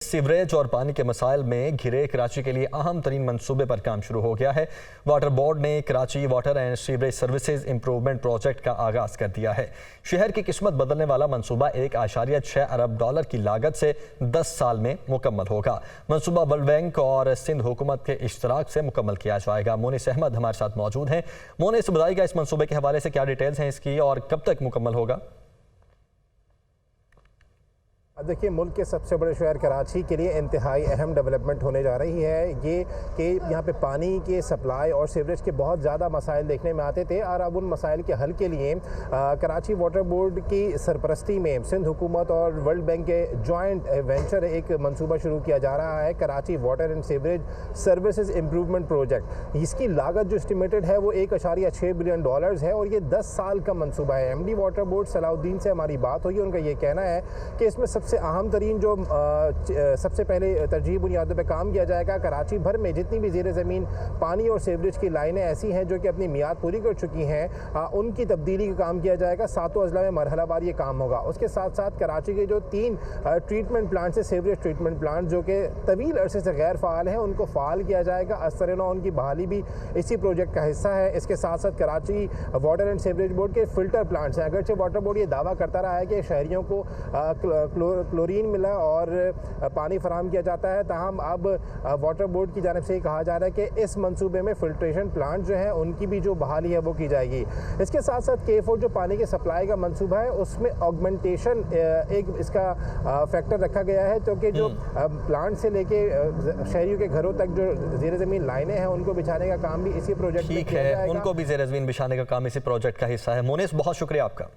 Sewerage और पानी के मसाइल में घिरे कराची के लिए अहम तरीन मंसूबे पर काम शुरू हो गया है। वाटर बोर्ड ने Karachi water and sewerage services improvement project का आगाज कर दिया है। शहर की किस्मत बदलने वाला मंसूबा 1.6 अरब डॉलर की लागत से 10 साल में मुकम्मल होगा। मंसूबा वर्ल्ड बैंक और सिंध हुकूमत के इश्तराक से मुकम्मल किया जाएगा। मोनिस अहमद हमारे साथ मौजूद हैं। मोनिस, बताइएगा इस मंसूबे के हवाले से क्या डिटेल्स हैं इसकी और कब तक मुकम्मल होगा? देखिए, मुल्क के सबसे बड़े शहर कराची के लिए इंतहाई अहम डेवलपमेंट होने जा रही है ये कि यहाँ पे पानी के सप्लाई और सीवरेज के बहुत ज़्यादा मसाइल देखने में आते थे और अब उन मसाइल के हल के लिए कराची वाटर बोर्ड की सरपरस्ती में सिंध हुकूमत और वर्ल्ड बैंक के जॉइंट वेंचर एक मंसूबा शुरू किया जा रहा है, Karachi water and sewerage services improvement project. इसकी लागत जो एस्टिमेटेड है वो 1.6 बिलियन डॉलर्स है और ये 10 साल का मंसूबा है। MD वाटर बोर्ड सलाउद्दीन से हमारी बात हुई, उनका ये कहना है कि इसमें सबसे अहम तरीन जो सबसे पहले तरजीही बुनियादों पे काम किया जाएगा, कराची भर में जितनी भी ज़ेर ज़मीन पानी और सीवरेज की लाइनें ऐसी हैं जो कि अपनी मियाद पूरी कर चुकी हैं, उनकी तब्दीली का काम किया जाएगा। 7 अजला में मरहलावार ये काम होगा। उसके साथ साथ कराची के जो 3 ट्रीटमेंट प्लांट है, सीवरेज ट्रीटमेंट प्लांट जो कि तवील अरसे से गैर फ़ाल हैं, उनको फ़ाल किया जाएगा। असरना उनकी बहाली भी इसी प्रोजेक्ट का हिस्सा है। इसके साथ साथ Karachi water and sewerage board के फ़िल्टर प्लांट्स हैं। अगरचे वाटर बोर्ड ये दावा करता रहा है कि शहरियों को क्लोरीन मिला और पानी फराहम किया जाता है, ताहम अब वाटर बोर्ड की जानिब से ही कहा जा रहा है कि इस मंसूबे में फिल्ट्रेशन प्लांट जो हैं उनकी भी जो बहाली है वो की जाएगी। इसके साथ साथ K4 जो पानी के सप्लाई का मंसूबा है उसमें ऑगमेंटेशन एक इसका फैक्टर रखा गया है, क्योंकि जो प्लांट से लेके शहरियों के घरों तक जो ज़ेर ज़मीन लाइनें हैं उनको बिछाने का काम भी इसी प्रोजेक्ट में किया जाएगा। उनको भी ज़ेर ज़मीन बिछाने का काम इसी प्रोजेक्ट का हिस्सा है। मोनिस, बहुत शुक्रिया आपका।